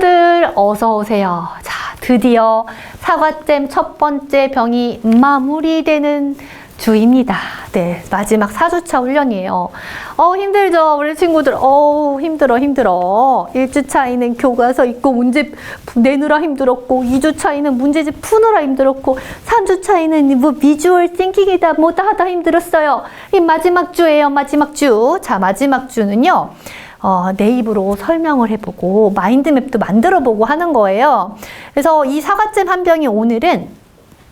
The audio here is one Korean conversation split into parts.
친구들 어서 오세요. 자, 드디어 사과잼 첫 번째 병이 마무리되는 주입니다. 네, 마지막 4주차 훈련이에요. 힘들죠? 우리 친구들. 힘들어. 1주차에는 교과서 읽고 문제 내느라 힘들었고, 2주차에는 문제집 푸느라 힘들었고, 3주차에는 뭐 비주얼 싱킹이다 뭐다 하다 힘들었어요. 이 마지막 주예요, 마지막 주. 자, 마지막 주는요. 내 입으로 설명을 해보고 마인드맵도 만들어보고 하는 거예요. 그래서 이 사과잼 한 병이 오늘은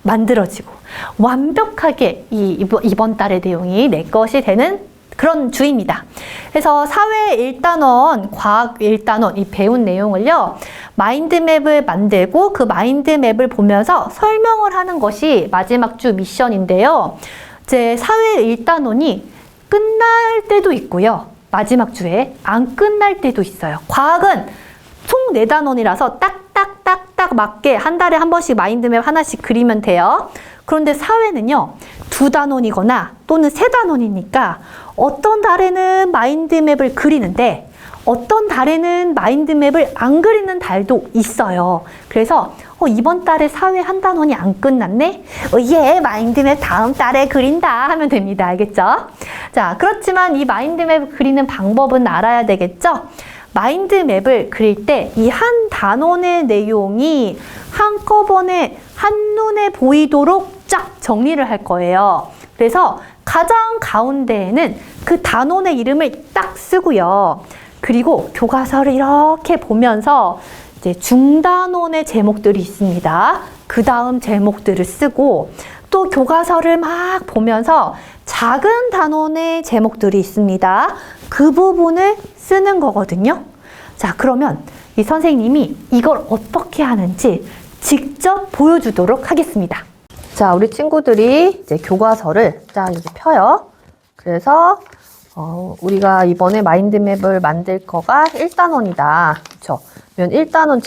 만들어지고 완벽하게 이번 달의 내용이 내 것이 되는 그런 주입니다. 그래서 사회 1단원, 과학 1단원 이 배운 내용을요. 마인드맵을 만들고 그 마인드맵을 보면서 설명을 하는 것이 마지막 주 미션인데요. 이제 사회 1단원이 끝날 때도 있고요. 마지막 주에 안 끝날 때도 있어요. 과학은 총 4단원이라서 딱딱딱딱 맞게 한 달에 한 번씩 마인드맵 하나씩 그리면 돼요. 그런데 사회는요. 2단원이거나 또는 3단원이니까 어떤 달에는 마인드맵을 그리는데 어떤 달에는 마인드맵을 안 그리는 달도 있어요. 그래서 이번 달에 사회 한 단원이 안 끝났네? 마인드맵 다음 달에 그린다 하면 됩니다. 알겠죠? 자, 그렇지만 이 마인드맵 그리는 방법은 알아야 되겠죠? 마인드맵을 그릴 때 이 한 단원의 내용이 한꺼번에 한눈에 보이도록 쫙 정리를 할 거예요. 그래서 가장 가운데에는 그 단원의 이름을 딱 쓰고요. 그리고 교과서를 이렇게 보면서 이제 중단원의 제목들이 있습니다. 그 다음 제목들을 쓰고 또 교과서를 막 보면서 작은 단원의 제목들이 있습니다. 그 부분을 쓰는 거거든요. 자, 그러면 이 선생님이 이걸 어떻게 하는지 직접 보여주도록 하겠습니다. 자, 우리 친구들이 이제 교과서를 자, 이제 펴요. 그래서 우리가 이번에 마인드맵을 만들 거가 1단원이다. 그렇죠? 그러면 1단원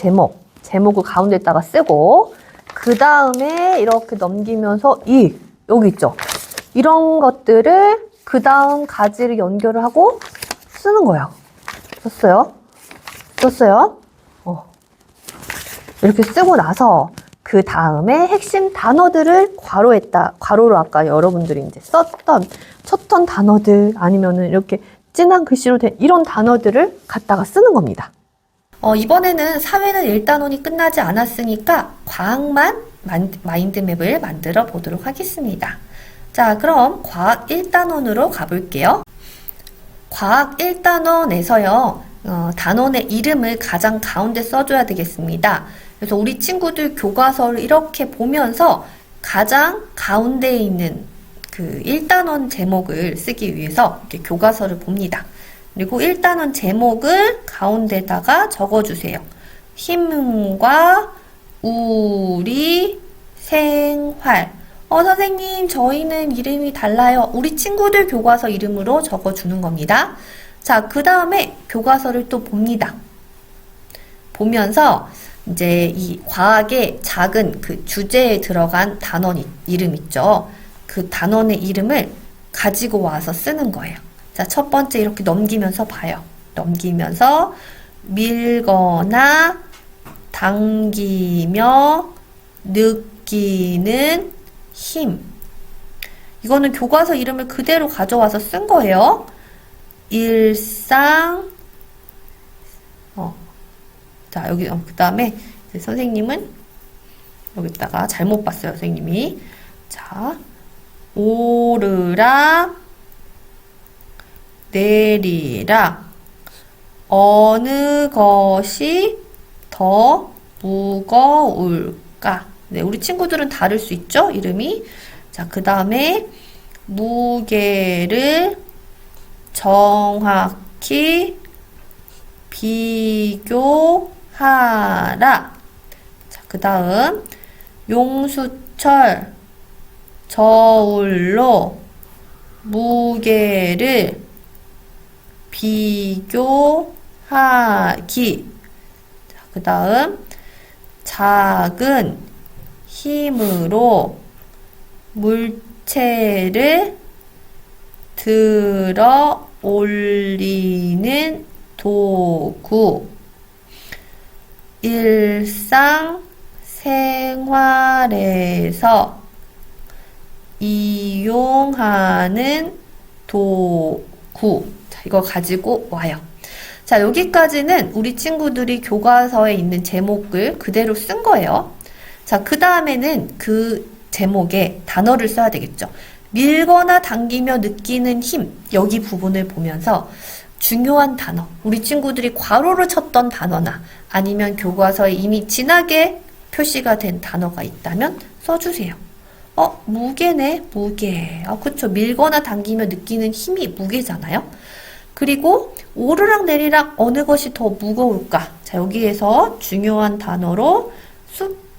제목을 가운데다가 쓰고 그 다음에 이렇게 넘기면서 여기 있죠? 이런 것들을 그 다음 가지를 연결을 하고 쓰는 거예요. 썼어요? 이렇게 쓰고 나서 그 다음에 핵심 단어들을 괄호로 아까 여러분들이 이제 쳤던 단어들 아니면은 이렇게 진한 글씨로 된 이런 단어들을 갖다가 쓰는 겁니다. 이번에는 사회는 1단원이 끝나지 않았으니까 과학만 마인드맵을 만들어 보도록 하겠습니다. 자, 그럼 과학 1단원으로 가볼게요. 과학 1단원에서요, 단원의 이름을 가장 가운데 써줘야 되겠습니다. 그래서 우리 친구들 교과서를 이렇게 보면서 가장 가운데에 있는 그 1단원 제목을 쓰기 위해서 이렇게 교과서를 봅니다. 그리고 1단원 제목을 가운데다가 적어주세요. 힘과 우리 생활. 선생님, 저희는 이름이 달라요. 우리 친구들 교과서 이름으로 적어주는 겁니다. 자, 그 다음에 교과서를 또 봅니다. 보면서 이제 이 과학의 작은 그 주제에 들어간 단원 이름 있죠. 그 단원의 이름을 가지고 와서 쓰는 거예요. 자, 첫 번째 이렇게 넘기면서 봐요. 넘기면서 밀거나 당기며 느끼는 힘. 이거는 교과서 이름을 그대로 가져와서 쓴 거예요. 일상. 자, 여기 그 다음에 선생님은 여기다가 잘못 봤어요. 선생님이. 자, 오르락 내리락 어느 것이 더 무거울까? 네, 우리 친구들은 다를 수 있죠? 이름이. 자, 그 다음에 무게를 정확히 비교하라. 자, 그 다음 용수철 저울로 무게를 비교하기. 자, 그 다음 작은 힘으로 물체를 들어 올리는 도구. 일상생활에서 이용하는 도구. 자, 이거 가지고 와요. 자, 여기까지는 우리 친구들이 교과서에 있는 제목을 그대로 쓴 거예요. 자, 그 다음에는 그 제목에 단어를 써야 되겠죠. 밀거나 당기며 느끼는 힘. 여기 부분을 보면서 중요한 단어, 우리 친구들이 괄호를 쳤던 단어나 아니면 교과서에 이미 진하게 표시가 된 단어가 있다면 써주세요. 무게네, 무게. 그쵸. 밀거나 당기며 느끼는 힘이 무게잖아요. 그리고 오르락 내리락 어느 것이 더 무거울까? 자, 여기에서 중요한 단어로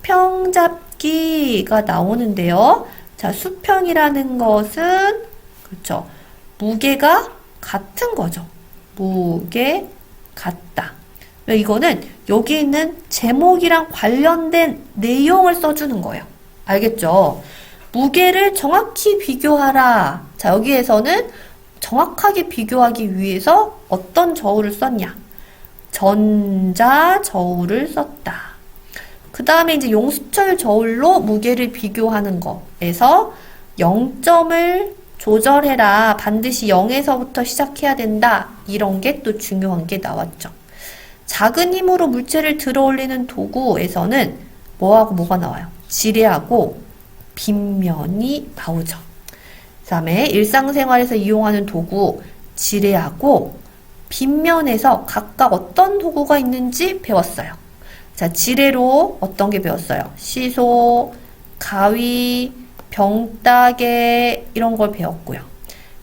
수평잡기가 나오는데요. 자, 수평이라는 것은, 그렇죠. 무게가 같은 거죠. 무게 같다. 이거는 여기 있는 제목이랑 관련된 내용을 써주는 거예요. 알겠죠? 무게를 정확히 비교하라. 자, 여기에서는 정확하게 비교하기 위해서 어떤 저울을 썼냐? 전자저울을 썼다. 그 다음에 이제 용수철 저울로 무게를 비교하는 거에서 0점을 조절해라. 반드시 0에서부터 시작해야 된다. 이런 게 또 중요한 게 나왔죠. 작은 힘으로 물체를 들어 올리는 도구에서는 뭐하고 뭐가 나와요? 지뢰하고 빗면이 나오죠. 그 다음에 일상생활에서 이용하는 도구, 지뢰하고 빗면에서 각각 어떤 도구가 있는지 배웠어요. 자, 지뢰로 어떤 게 배웠어요? 시소, 가위, 병따개 이런 걸 배웠고요.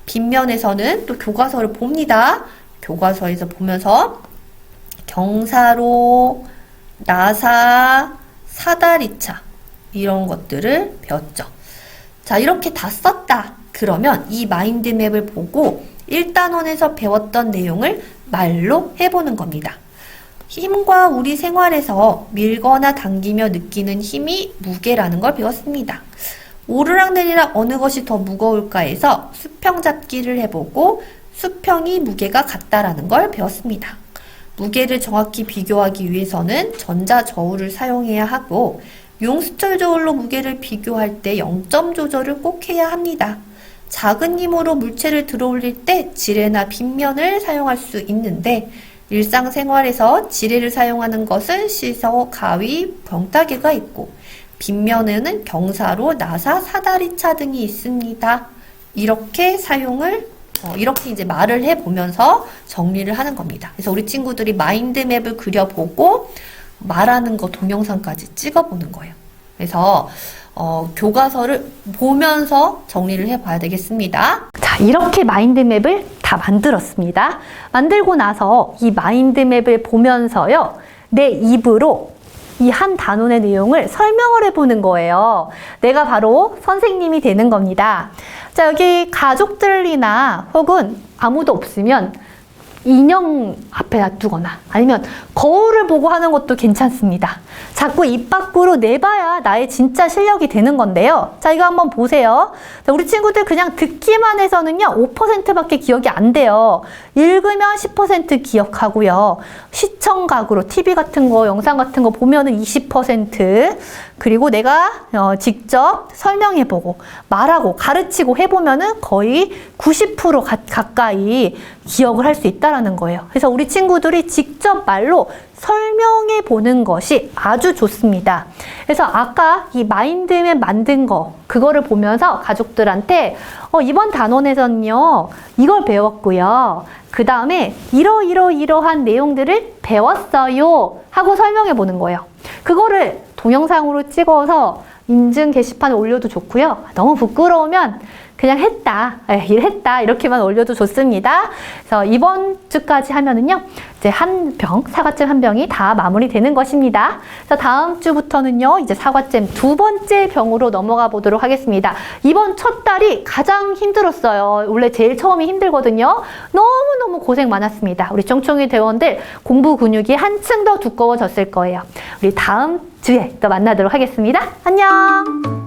빗면에서는 또 교과서를 봅니다. 교과서에서 보면서 경사로, 나사, 사다리차 이런 것들을 배웠죠. 자, 이렇게 다 썼다. 그러면 이 마인드맵을 보고 1단원에서 배웠던 내용을 말로 해보는 겁니다. 힘과 우리 생활에서 밀거나 당기며 느끼는 힘이 무게라는 걸 배웠습니다. 오르락내리락 어느 것이 더 무거울까에서 수평 잡기를 해보고 수평이 무게가 같다라는 걸 배웠습니다. 무게를 정확히 비교하기 위해서는 전자저울을 사용해야 하고 용수철 저울로 무게를 비교할 때 0점 조절을 꼭 해야 합니다. 작은 힘으로 물체를 들어 올릴 때 지뢰나 빗면을 사용할 수 있는데 일상생활에서 지뢰를 사용하는 것은 시소, 가위, 병따개가 있고 빗면에는 경사로, 나사, 사다리차 등이 있습니다. 이렇게 이렇게 이제 말을 해보면서 정리를 하는 겁니다. 그래서 우리 친구들이 마인드맵을 그려보고 말하는 거 동영상까지 찍어보는 거예요. 그래서 교과서를 보면서 정리를 해봐야 되겠습니다. 자, 이렇게 마인드맵을 다 만들었습니다. 만들고 나서 이 마인드맵을 보면서요, 내 입으로 이 한 단원의 내용을 설명을 해보는 거예요. 내가 바로 선생님이 되는 겁니다. 자, 여기 가족들이나 혹은 아무도 없으면 인형 앞에 놔두거나 아니면 거울을 보고 하는 것도 괜찮습니다. 자꾸 입 밖으로 내봐야 나의 진짜 실력이 되는 건데요. 자, 이거 한번 보세요. 자, 우리 친구들 그냥 듣기만 해서는요 5%밖에 기억이 안 돼요. 읽으면 10% 기억하고요. 시청각으로 TV 같은 거, 영상 같은 거 보면은 20%, 그리고 내가 직접 설명해보고 말하고 가르치고 해보면은 거의 90% 가까이 기억을 할 수 있다라는 거예요. 그래서 우리 친구들이 직접 말로 설명해 보는 것이 아주 좋습니다. 그래서 아까 이 마인드맵 만든 거, 그거를 보면서 가족들한테 이번 단원에서는요 이걸 배웠고요. 그 다음에 이러한 내용들을 배웠어요 하고 설명해 보는 거예요. 그거를 동영상으로 찍어서 인증 게시판에 올려도 좋고요. 너무 부끄러우면 그냥 했다, 일했다 이렇게만 올려도 좋습니다. 그래서 이번 주까지 하면은요 이제 사과잼 한 병이 다 마무리되는 것입니다. 그래서 다음 주부터는요 이제 사과잼 두 번째 병으로 넘어가 보도록 하겠습니다. 이번 첫 달이 가장 힘들었어요. 원래 제일 처음이 힘들거든요. 너무너무 고생 많았습니다. 우리 쫑쫑이 대원들 공부 근육이 한층 더 두꺼워졌을 거예요. 우리 다음 주에 또 만나도록 하겠습니다. 안녕.